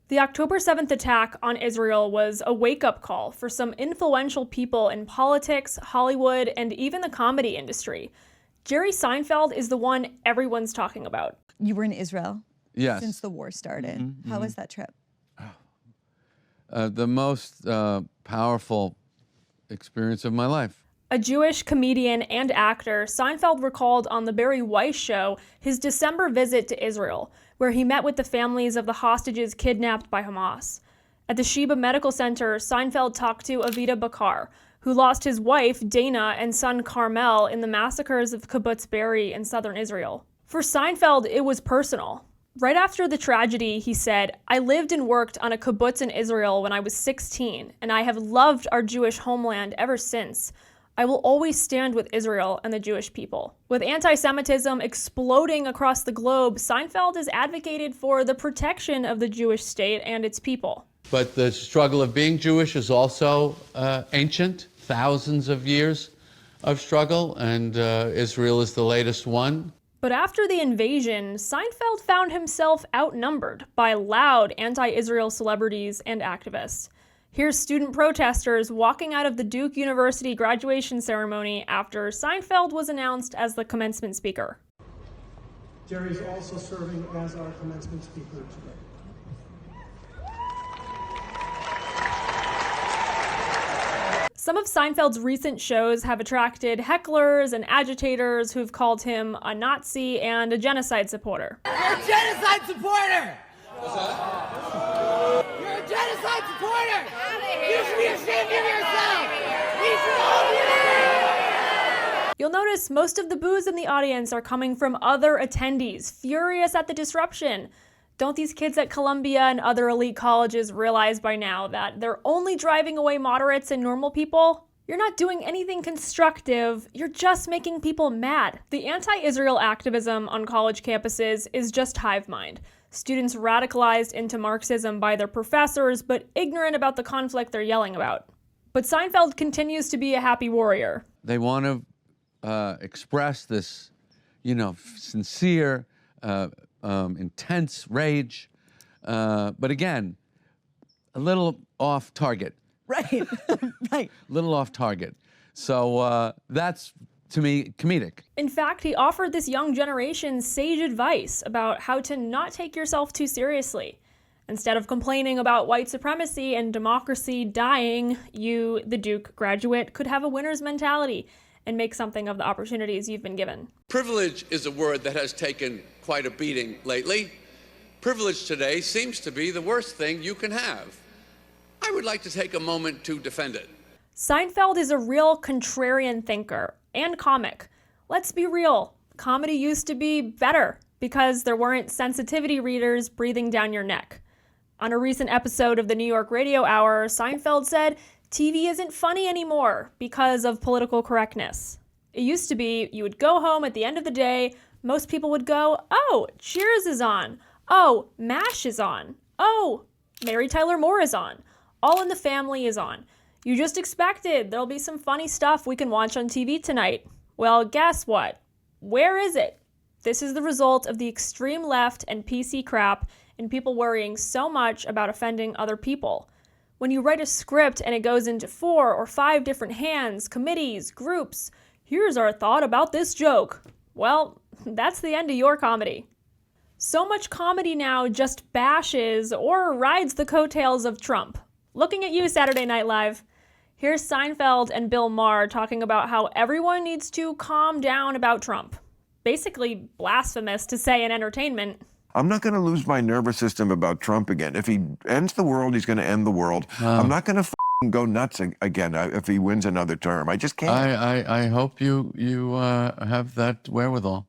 The October 7th attack on Israel was a wake-up call for some influential people in politics, Hollywood, and even the comedy industry. Jerry Seinfeld is the one everyone's talking about. You were in Israel Yes. since the war started. Mm-hmm, How was that trip? The most powerful experience of my life. A Jewish comedian and actor, Seinfeld recalled on The Barry Weiss Show his December visit to Israel, where he met with the families of the hostages kidnapped by Hamas. At the Sheba Medical Center, Seinfeld talked to Avita Bakar, who lost his wife, Dana, and son, Carmel, in the massacres of Kibbutz Be'eri in southern Israel. For Seinfeld, it was personal. Right after the tragedy, he said, "I lived and worked on a kibbutz in Israel when I was 16, and I have loved our Jewish homeland ever since. I will always stand with Israel and the Jewish people." With anti-Semitism exploding across the globe, Seinfeld has advocated for the protection of the Jewish state and its people. But the struggle of being Jewish is also ancient, thousands of years of struggle, and Israel is the latest one. But after the invasion, Seinfeld found himself outnumbered by loud anti-Israel celebrities and activists. Here's student protesters walking out of the Duke University graduation ceremony after Seinfeld was announced as the commencement speaker. Jerry is also serving as our commencement speaker today. Some of Seinfeld's recent shows have attracted hecklers and agitators who've called him a Nazi and a genocide supporter. You're a genocide supporter! What's that? You're a genocide supporter! You should be ashamed of yourself! You should all be ashamed! You'll notice most of the boos in the audience are coming from other attendees, furious at the disruption. Don't these kids at Columbia and other elite colleges realize by now that they're only driving away moderates and normal people? You're not doing anything constructive, you're just making people mad. The anti-Israel activism on college campuses is just hive mind. Students radicalized into Marxism by their professors, but ignorant about the conflict they're yelling about. But Seinfeld continues to be a happy warrior. They want to express this, sincere, intense rage, but again, a little off target. Right, right. Little off target. So that's, to me, comedic. In fact, he offered this young generation sage advice about how to not take yourself too seriously. Instead of complaining about white supremacy and democracy dying, you, the Duke graduate, could have a winner's mentality and make something of the opportunities you've been given. Privilege is a word that has taken quite a beating lately. Privilege today seems to be the worst thing you can have. I would like to take a moment to defend it. Seinfeld is a real contrarian thinker and comic. Let's be real, comedy used to be better because there weren't sensitivity readers breathing down your neck. On a recent episode of the New York Radio Hour, Seinfeld said, "TV isn't funny anymore because of political correctness. It used to be you would go home at the end of the day, most people would go, oh, Cheers is on. Oh, MASH is on. Oh, Mary Tyler Moore is on. All in the Family is on. You just expected there'll be some funny stuff we can watch on TV tonight. Well, guess what? Where is it? This is the result of the extreme left and PC crap and people worrying so much about offending other people. When you write a script and it goes into 4 or 5 different hands, committees, groups, here's our thought about this joke. Well, that's the end of your comedy." So much comedy now just bashes or rides the coattails of Trump. Looking at you, Saturday Night Live. Here's Seinfeld and Bill Maher talking about how everyone needs to calm down about Trump. Basically blasphemous to say in entertainment. I'm not going to lose my nervous system about Trump again. If he ends the world, he's going to end the world. I'm not going to go nuts again if he wins another term. I just can't. I hope you have that wherewithal.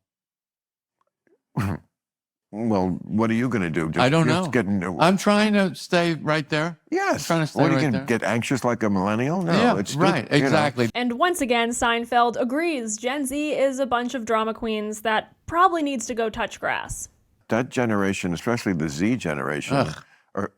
Well, what are you going to do? I don't know. I'm trying to stay right there. Yes. Trying to stay What, are right you there. going to get anxious like a millennial? No. Yeah, it's right, good, exactly. And once again, Seinfeld agrees Gen Z is a bunch of drama queens that probably needs to go touch grass. That generation, especially the Z generation, are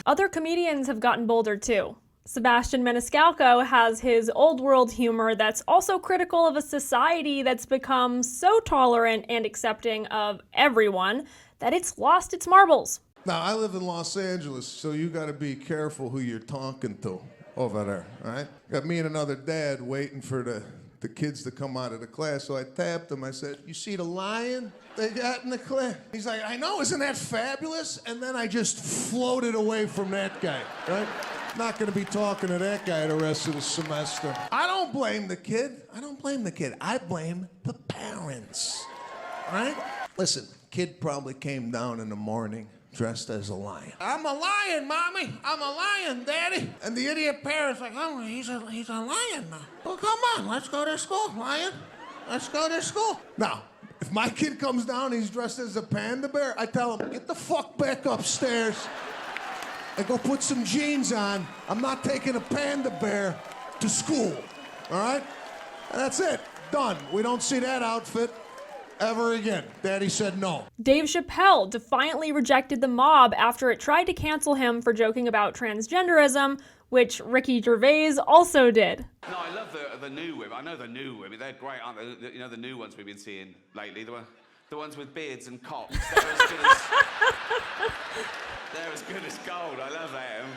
Other comedians have gotten bolder too. Sebastian Maniscalco has his old world humor that's also critical of a society that's become so tolerant and accepting of everyone that it's lost its marbles. Now, I live in Los Angeles, so you got to be careful who you're talking to over there, all right? Got me and another dad waiting for the kids to come out of the class, so I tapped him. I said, "You see the lion they got in the class?" He's like, "I know, isn't that fabulous?" And then I just floated away from that guy, right? Not going to be talking to that guy the rest of the semester. I don't blame the kid. I blame the parents, right? Listen, kid probably came down in the morning dressed as a lion. "I'm a lion, Mommy. I'm a lion, Daddy." And the idiot parent's like, "Oh, he's a lion now. Well, come on, let's go to school, lion. Let's go to school." Now, if my kid comes down, he's dressed as a panda bear, I tell him, "Get the fuck back upstairs and go put some jeans on. I'm not taking a panda bear to school." All right? And that's it. Done. We don't see that outfit ever again. Daddy said no. Dave Chappelle defiantly rejected the mob after it tried to cancel him for joking about transgenderism, which Ricky Gervais also did. No, I love the new women. I know the new women. They're great, aren't they? You know, the new ones we've been seeing lately. The ones with beards and cocks. They're as good as gold. I love them.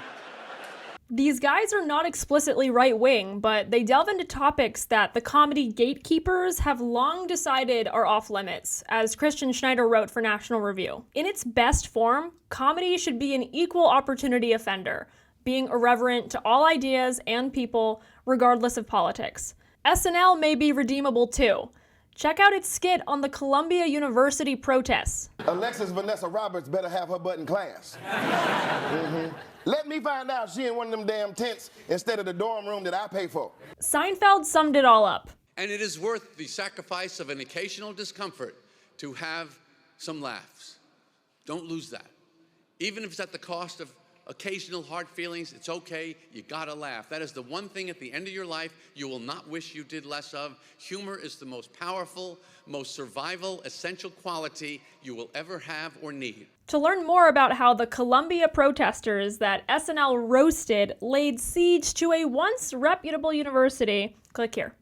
These guys are not explicitly right-wing, but they delve into topics that the comedy gatekeepers have long decided are off-limits, as Christian Schneider wrote for National Review. In its best form, comedy should be an equal opportunity offender, being irreverent to all ideas and people, regardless of politics. SNL may be redeemable too. Check out its skit on the Columbia University protests. Alexis Vanessa Roberts better have her butt in class. Let me find out she in one of them damn tents instead of the dorm room that I pay for. Seinfeld summed it all up. And it is worth the sacrifice of an occasional discomfort to have some laughs. Don't lose that. Even if it's at the cost of occasional hard feelings, it's okay, you gotta laugh. That is the one thing at the end of your life you will not wish you did less of. Humor is the most powerful, most survival, essential quality you will ever have or need. To learn more about how the Columbia protesters that SNL roasted laid siege to a once reputable university, click here.